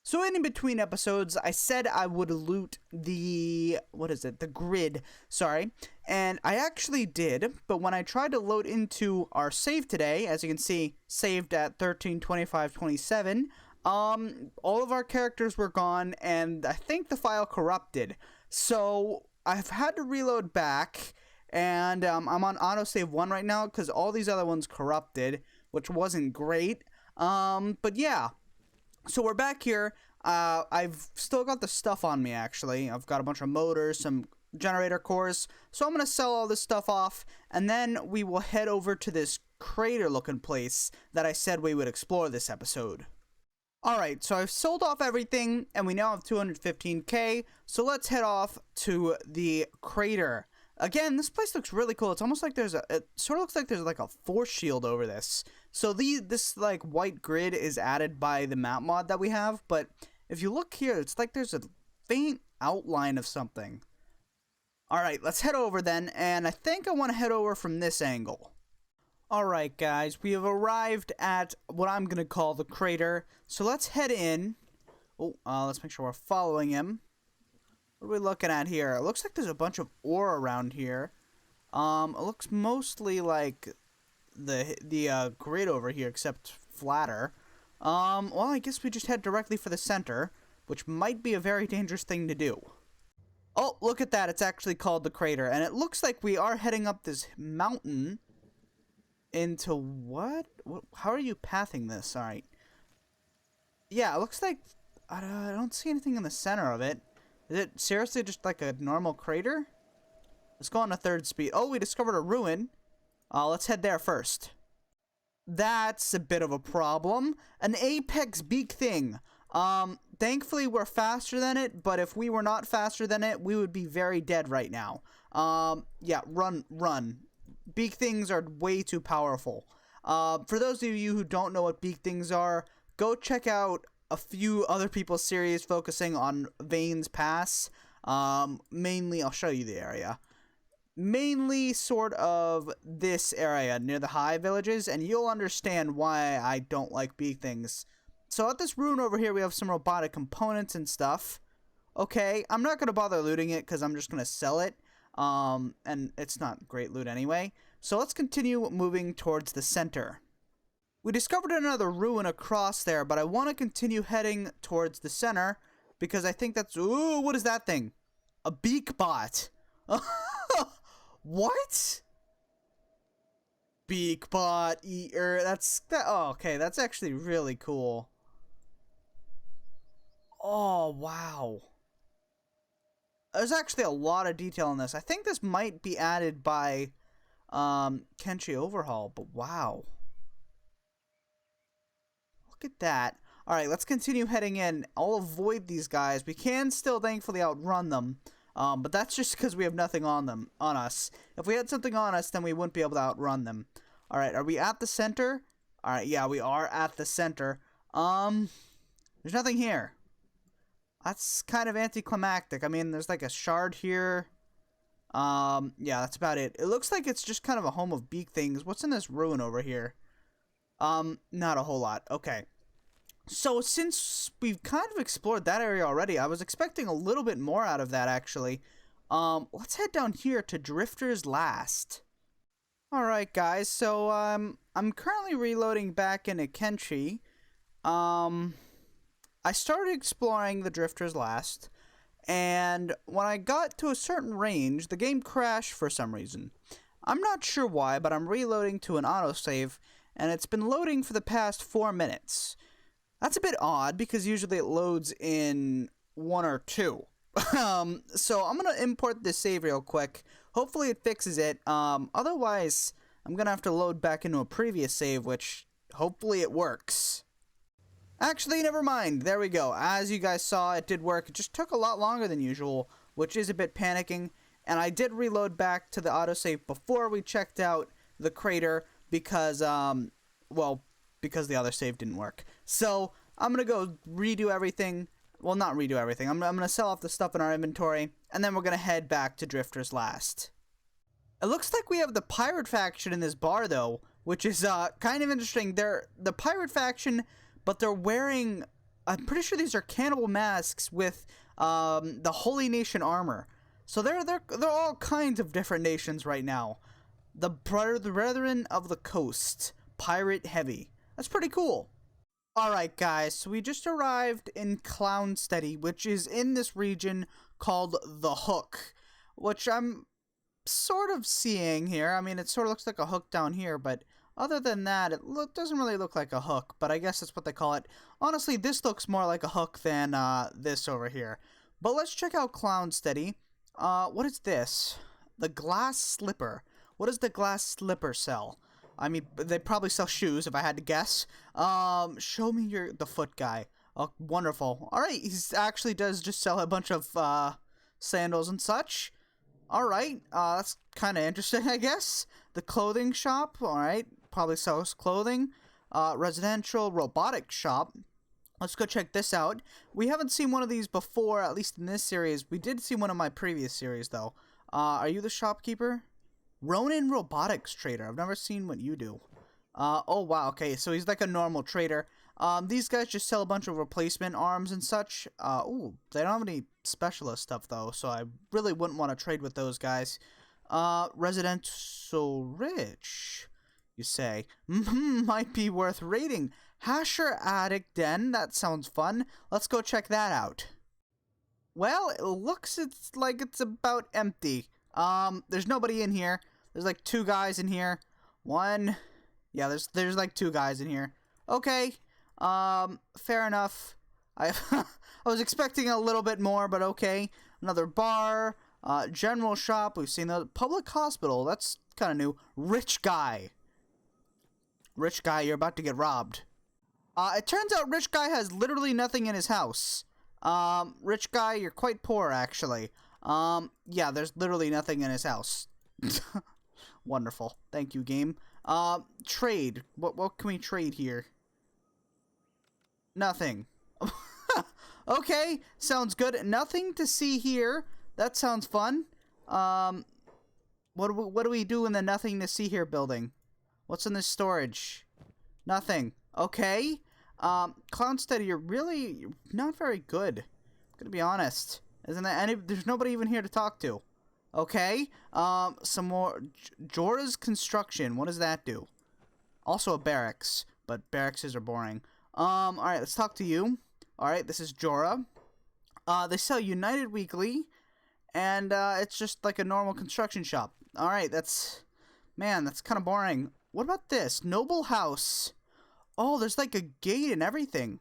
So in between episodes, I said I would loot the, the grid, sorry, and I actually did, but when I tried to load into our save today, as you can see, saved at 13:25:27, all of our characters were gone, and I think the file corrupted, so I've had to reload back, and I'm on autosave 1 right now, because all these other ones corrupted, which wasn't great, but yeah. So we're back here. I've still got the stuff on me, actually. I've got a bunch of motors, some generator cores. So I'm going to sell all this stuff off, and then we will head over to this crater-looking place that I said we would explore this episode. Alright, so I've sold off everything, and we now have 215k, so let's head off to the crater. Again, this place looks really cool. It's almost like it sort of looks like there's like a force shield over this. So this like white grid is added by the map mod that we have, but if you look here, it's like there's a faint outline of something. Alright, let's head over then, and I think I want to head over from this angle. Alright guys, we have arrived at what I'm going to call the crater, so let's head in. Oh, let's make sure we're following him. What are we looking at here? It looks like there's a bunch of ore around here. It looks mostly like the grid over here, except flatter. Well, I guess we just head directly for the center, which might be a very dangerous thing to do. Oh, look at that. It's actually called the crater, and it looks like we are heading up this mountain into what? How are you pathing this? All right. Yeah, it looks like I don't see anything in the center of it. Is it seriously just like a normal crater? Let's go on to 3rd speed. Oh, we discovered a ruin. Let's head there first. That's a bit of a problem. An apex beak thing. Thankfully we're faster than it, but if we were not faster than it, we would be very dead right now. Yeah, run. Beak things are way too powerful. For those of you who don't know what beak things are, go check out a few other people's series focusing on Vane's Pass. Mainly, I'll show you the area. Mainly sort of this area near the high villages, and you'll understand why I don't like beak things. So at this ruin over here, we have some robotic components and stuff. Okay, I'm not going to bother looting it because I'm just going to sell it. And it's not great loot anyway. So let's continue moving towards the center. We discovered another ruin across there, but I want to continue heading towards the center because I think that's... Ooh, what is that thing? A beak bot. What? Beak bot eater. Oh, okay, that's actually really cool. Oh, wow. There's actually a lot of detail in this. I think this might be added by Kenshi Overhaul, but wow. Look at that. Alright, let's continue heading in. I'll avoid these guys. We can still thankfully outrun them. But that's just because we have nothing on us. If we had something on us, then we wouldn't be able to outrun them. Alright, are we at the center? Alright, yeah, we are at the center. There's nothing here. That's kind of anticlimactic. I mean, there's like a shard here. Yeah, that's about it. It looks like it's just kind of a home of beak things. What's in this ruin over here? Not a whole lot. Okay. So, since we've kind of explored that area already, I was expecting a little bit more out of that, actually. Let's head down here to Drifter's Last. Alright, guys, so, I'm currently reloading back into Kenshi. I started exploring the Drifter's Last, and when I got to a certain range, the game crashed for some reason. I'm not sure why, but I'm reloading to an autosave, and it's been loading for the past 4 minutes. That's a bit odd, because usually it loads in 1 or 2. So I'm going to import this save real quick. Hopefully it fixes it. Otherwise, I'm going to have to load back into a previous save, which hopefully it works. Actually, never mind. There we go. As you guys saw, it did work. It just took a lot longer than usual, which is a bit panicking. And I did reload back to the autosave before we checked out the crater because, well, because the other save didn't work. So, I'm going to go redo everything. Well, not redo everything. I'm going to sell off the stuff in our inventory, and then we're going to head back to Drifter's Last. It looks like we have the pirate faction in this bar, though, which is kind of interesting. They're the pirate faction, but they're wearing I'm pretty sure these are cannibal masks with the Holy Nation armor. So they're all kinds of different nations right now. The Brethren of the Coast, Pirate Heavy. That's pretty cool. Alright guys, so we just arrived in Clownsteady, which is in this region called The Hook, which I'm sort of seeing here. I mean, it sort of looks like a hook down here, but other than that, it doesn't really look like a hook, but I guess that's what they call it. Honestly, this looks more like a hook than this over here. But let's check out Clownsteady. What is this? The Glass Slipper. What does the Glass Slipper sell? I mean, they probably sell shoes, if I had to guess. Show me the foot guy. Oh, wonderful. Alright, he actually does just sell a bunch of, sandals and such. Alright, that's kind of interesting, I guess. The clothing shop, alright, probably sells clothing. Residential robotics shop. Let's go check this out. We haven't seen one of these before, at least in this series. We did see one in my previous series, though. Are you the shopkeeper? Ronin Robotics Trader. I've never seen what you do. Oh wow, okay, so he's like a normal trader. These guys just sell a bunch of replacement arms and such. Ooh, they don't have any specialist stuff though, so I really wouldn't want to trade with those guys. Residential rich, you say? Might be worth raiding. Hasher Attic Den, that sounds fun. Let's go check that out. Well, it looks like it's about empty. There's nobody in here. There's like 2 guys in here. One. Yeah, there's like 2 guys in here. Okay. Fair enough. I was expecting a little bit more, but okay. Another bar. General shop. We've seen the public hospital. That's kind of new. Rich guy. Rich guy, you're about to get robbed. It turns out Rich guy has literally nothing in his house. Rich guy, you're quite poor, actually. Yeah, there's literally nothing in his house. Wonderful. Thank you, game. Trade. What can we trade here? Nothing. Okay, sounds good. Nothing to see here. That sounds fun. What do we do in the nothing to see here building? What's in this storage? Nothing. Okay. Clownsteady, you're really not very good. I'm gonna be honest. Isn't there there's nobody even here to talk to. Okay. Some more. Jorah's Construction. What does that do? Also a barracks, but barracks are boring. Alright, let's talk to you. Alright, this is Jorah. They sell United Weekly, and, it's just like a normal construction shop. Alright, man, that's kind of boring. What about this? Noble House. Oh, there's like a gate and everything.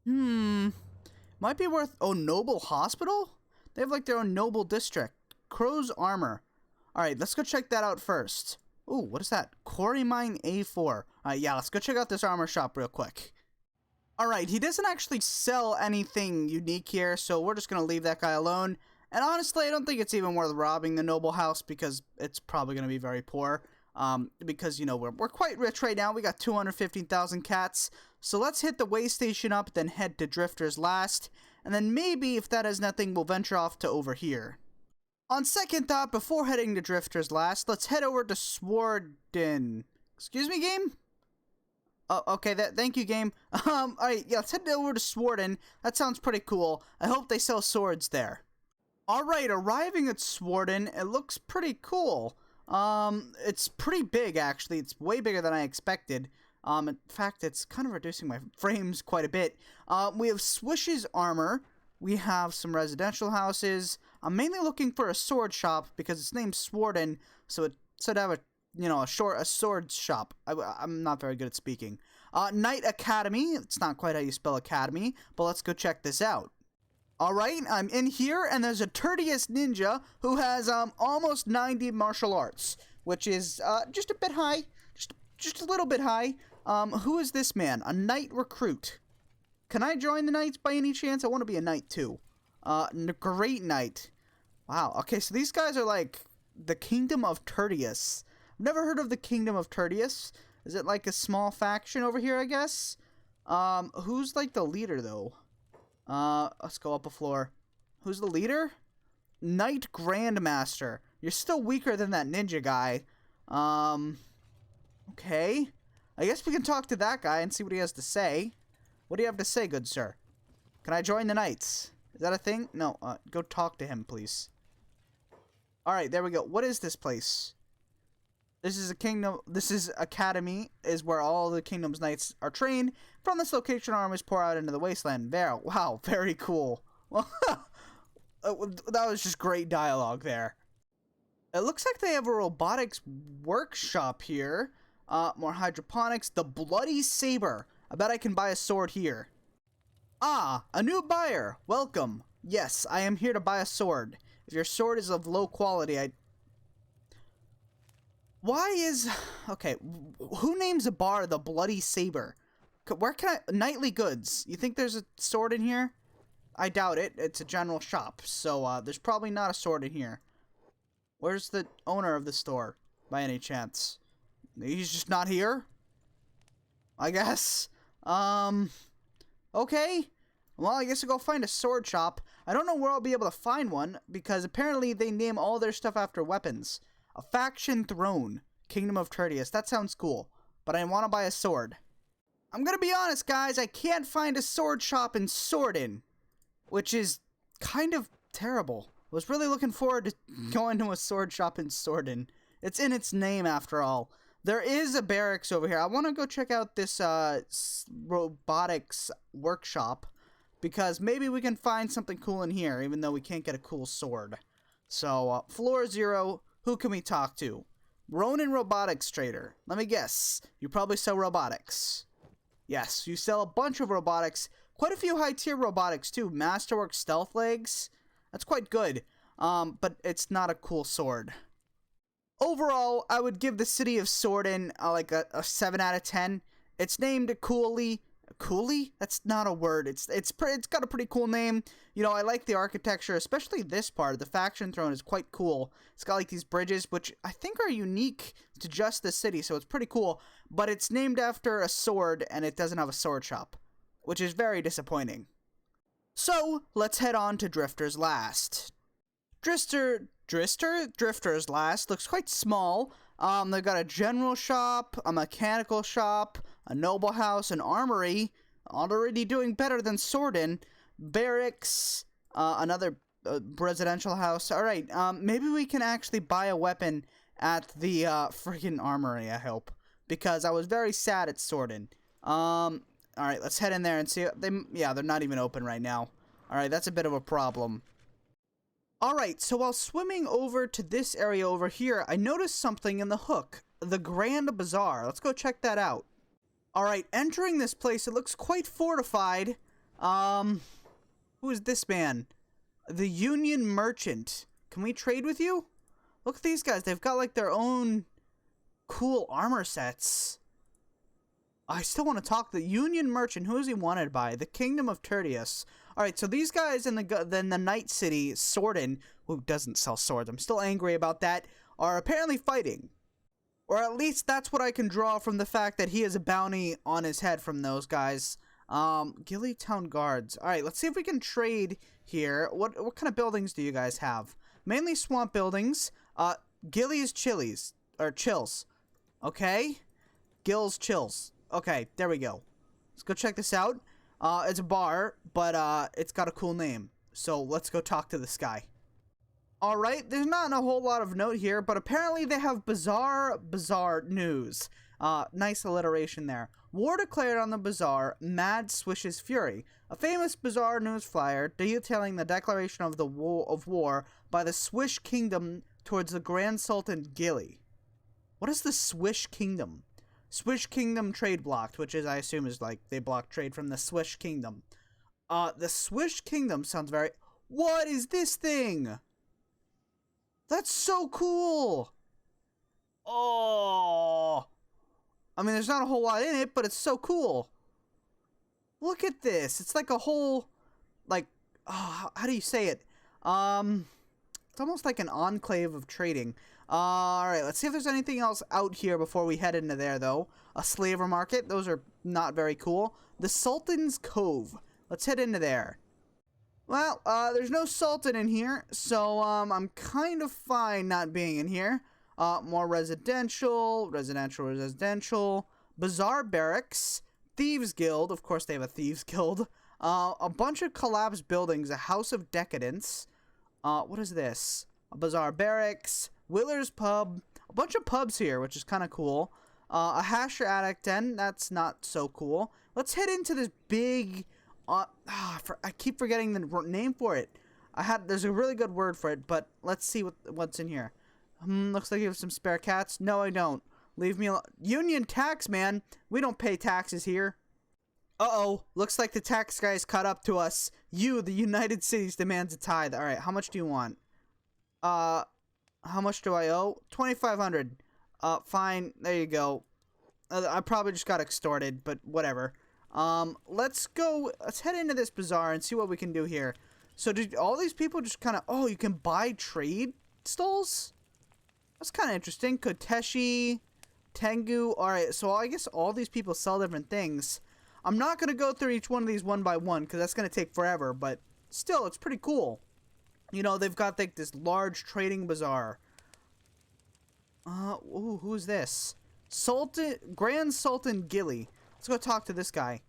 Might be worth... Oh, Noble Hospital? They have like their own Noble District. Crow's Armor. Alright, let's go check that out first. Ooh, what is that? Quarry Mine A4. Alright, yeah, let's go check out this armor shop real quick. Alright, he doesn't actually sell anything unique here, so we're just gonna leave that guy alone. And honestly, I don't think it's even worth robbing the Noble House because it's probably gonna be very poor. Because, you know, we're quite rich right now. We got 215,000 cats. So let's hit the way station up, then head to Drifter's Last. And then maybe, if that has nothing, we'll venture off to over here. On second thought, before heading to Drifter's Last, let's head over to Swordan. Excuse me, game? Oh, okay, thank you, game. Alright, yeah, let's head over to Swordan. That sounds pretty cool. I hope they sell swords there. Alright, arriving at Swordan, it looks pretty cool. It's pretty big, actually. It's way bigger than I expected. In fact, it's kind of reducing my frames quite a bit. We have Swish's Armor. We have some residential houses. I'm mainly looking for a sword shop because it's named Swordan, so it should have a sword shop. I'm not very good at speaking. Knight Academy. It's not quite how you spell academy, but let's go check this out. Alright, I'm in here, and there's a Tertius Ninja who has, almost 90 martial arts, which is, just a bit high. Just a little bit high. Who is this man? A knight recruit. Can I join the knights by any chance? I want to be a knight, too. Great knight. Wow, okay, so these guys are, like, the Kingdom of Tertius. I've never heard of the Kingdom of Tertius. Is it, like, a small faction over here, I guess? Who's, like, the leader, though? Let's go up a floor. Who's the leader? Knight Grandmaster. You're still weaker than that ninja guy. Okay. I guess we can talk to that guy and see what he has to say. What do you have to say, good sir? Can I join the knights? Is that a thing? No, go talk to him, please. Alright, there we go. What is this place? This is a kingdom. This is Academy, is where all the kingdom's knights are trained. From this location, armies pour out into the wasteland. Wow, very cool. Well, that was just great dialogue there. It looks like they have a robotics workshop here. More hydroponics. The bloody saber. I bet I can buy a sword here. Ah, a new buyer. Welcome. Yes, I am here to buy a sword. If your sword is of low quality, Why is... Okay, who names a bar the Bloody Saber? Where can I... Nightly Goods. You think there's a sword in here? I doubt it. It's a general shop, so there's probably not a sword in here. Where's the owner of the store, by any chance? He's just not here? I guess. Okay. Well, I guess I'll go find a sword shop. I don't know where I'll be able to find one, because apparently they name all their stuff after weapons. A faction throne. Kingdom of Tertius. That sounds cool. But I want to buy a sword. I'm gonna be honest, guys. I can't find a sword shop in Swordan. Which is kind of terrible. I was really looking forward to going to a sword shop in Swordan. It's in its name, after all. There is a barracks over here. I want to go check out this Robotics Workshop. Because maybe we can find something cool in here, even though we can't get a cool sword. So, floor 0... Who can we talk to? Ronin Robotics Trader. Let me guess. You probably sell robotics. Yes, you sell a bunch of robotics. Quite a few high-tier robotics, too. Masterwork Stealth Legs. That's quite good. But it's not a cool sword. Overall, I would give the city of Swordan like a 7 out of 10. It's named coolly. Coolly? That's not a word. It's got a pretty cool name. You know, I like the architecture, especially this part. The faction throne is quite cool. It's got like these bridges, which I think are unique to just the city, so it's pretty cool. But it's named after a sword, and it doesn't have a sword shop, which is very disappointing. So, let's head on to Drifter's Last. Drifter's Last looks quite small. They've got a general shop, a mechanical shop, a noble house, an armory, already doing better than Swordan, barracks, another residential house. Alright, maybe we can actually buy a weapon at the freaking armory, I hope. Because I was very sad at Swordan. Alright, let's head in there and see. Yeah, they're not even open right now. Alright, that's a bit of a problem. Alright, so while swimming over to this area over here, I noticed something in the hook. The Grand Bazaar. Let's go check that out. Alright, entering this place, it looks quite fortified. Who is this man? The Union Merchant. Can we trade with you? Look at these guys. They've got like their own cool armor sets. I still want to talk. The Union Merchant. Who is he wanted by? The Kingdom of Tertius. Alright, so these guys in the Night City, Swordan, who doesn't sell swords, I'm still angry about that, are apparently fighting. Or at least that's what I can draw from the fact that he has a bounty on his head from those guys. Gilly Town Guards. Alright, let's see if we can trade here. What kind of buildings do you guys have? Mainly swamp buildings. Gilly's Chilies. Or Chills. Okay? Gil's Chills. Okay, there we go. Let's go check this out. It's a bar, but it's got a cool name. So let's go talk to this guy. Alright, there's not a whole lot of note here, but apparently they have bizarre news. Nice alliteration there. War declared on the bazaar, Mad Swish's Fury. A famous bizarre news flyer detailing the declaration of the war by the Swish Kingdom towards the Grand Sultan Gilly. What is the Swish Kingdom? Swish Kingdom trade blocked, which is, I assume, is like they block trade from the Swish Kingdom. The Swish Kingdom sounds very... What is this thing? That's so cool! Oh! I mean, there's not a whole lot in it, but it's so cool. Look at this. It's like a whole, like, how do you say it? It's almost like an enclave of trading. Alright, let's see if there's anything else out here before we head into there, though. A slaver market. Those are not very cool. The Sultan's Cove. Let's head into there. Well, there's no Sultan in here, so, I'm kind of fine not being in here. More residential. Bazaar barracks. Thieves Guild. Of course, they have a Thieves Guild. A bunch of collapsed buildings. A House of Decadence. What is this? A Bazaar Barracks. Willer's Pub. A bunch of pubs here, which is kind of cool. A Hasher Attic Den. That's not so cool. Let's head into this big... I keep forgetting the name for it. There's a really good word for it, but let's see what's in here. Looks like you have some spare cats. No, I don't. Leave me alone. Union tax, man. We don't pay taxes here. Uh-oh. Looks like the tax guys caught up to us. You, the United States, demands a tithe. All right, how much do you want? How much do I owe? 2,500. Fine. There you go. I probably just got extorted, but whatever. Let's head into this bazaar and see what we can do here. So did all these people just kind of, oh, you can buy trade stalls? That's kind of interesting. Koteshi, Tengu. All right, so I guess all these people sell different things. I'm not going to go through each one of these one by one because that's going to take forever, but still, it's pretty cool. You know, they've got like this large trading bazaar. Ooh, who's this? Grand Sultan Gilly. Let's go talk to this guy.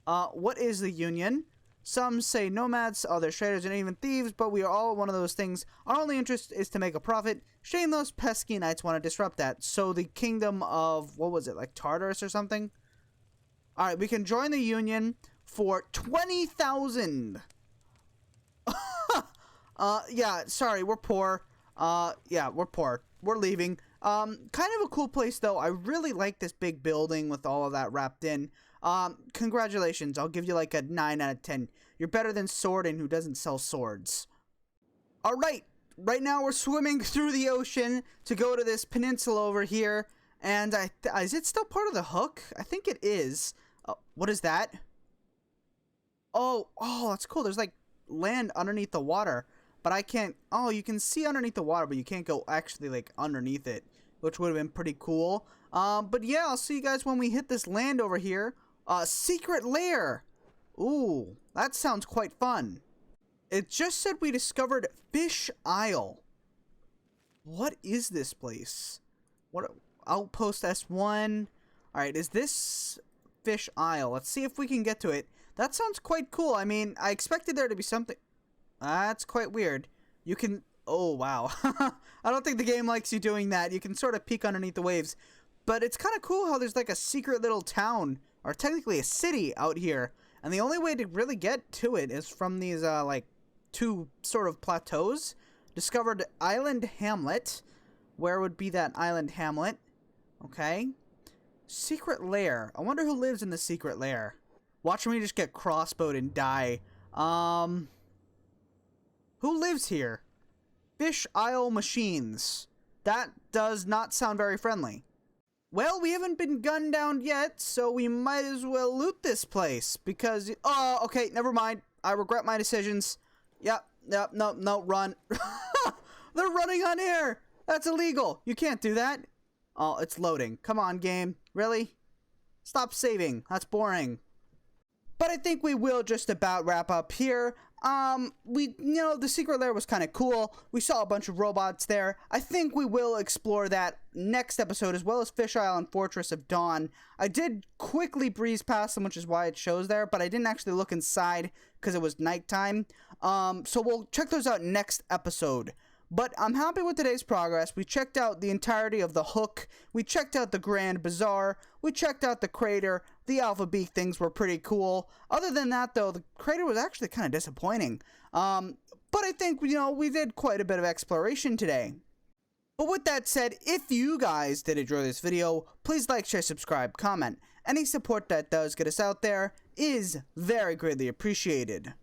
What is the union? Some say nomads, others traders, and even thieves, but we are all one of those things. Our only interest is to make a profit. Shame those pesky knights want to disrupt that. So the kingdom of, what was it, like Tartarus or something? Alright, we can join the union for 20,000. Yeah, sorry, we're poor. Yeah, we're poor. We're leaving. Kind of a cool place, though. I really like this big building with all of that wrapped in. Congratulations. I'll give you like a 9 out of 10. You're better than Swordan, who doesn't sell swords. Alright, right now we're swimming through the ocean to go to this peninsula over here. And is it still part of the hook? I think it is. What is that? Oh, that's cool. There's like land underneath the water. But I can't... Oh, you can see underneath the water, but you can't go actually like underneath it, which would have been pretty cool. But yeah, I'll see you guys when we hit this land over here. Secret Lair. Ooh, that sounds quite fun. It just said we discovered Fish Isle. What is this place? What... Outpost S1. Alright, is this Fish Isle? Let's see if we can get to it. That sounds quite cool. I mean, I expected there to be something... That's quite weird. You can... Oh, wow. I don't think the game likes you doing that. You can sort of peek underneath the waves. But it's kind of cool how there's like a secret little town, or technically a city out here. And the only way to really get to it is from these, like, two sort of plateaus. Discovered Island Hamlet. Where would be that Island Hamlet? Okay. Secret Lair. I wonder who lives in the secret lair. Watch me just get crossbowed and die. Who lives here? Fish Isle Machines. That does not sound very friendly. Well, we haven't been gunned down yet, so we might as well loot this place. Because... Oh, okay, never mind. I regret my decisions. Yep, no, run. They're running on air! That's illegal. You can't do that. Oh, it's loading. Come on, game. Really? Stop saving. That's boring. But I think we will just about wrap up here. The secret lair was kind of cool. We saw a bunch of robots there. I think we will explore that next episode, as well as Fish Isle and Fortress of Dawn. I did quickly breeze past them, which is why it shows there, but I didn't actually look inside because it was nighttime. So we'll check those out next episode. But I'm happy with today's progress. We checked out the entirety of the hook. We checked out the Grand Bazaar. We checked out the crater. The Alpha Beak things were pretty cool. Other than that, though, the crater was actually kind of disappointing. But I think, we did quite a bit of exploration today. But with that said, if you guys did enjoy this video, please like, share, subscribe, comment. Any support that does get us out there is very greatly appreciated.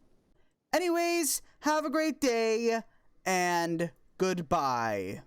Anyways, have a great day. And goodbye.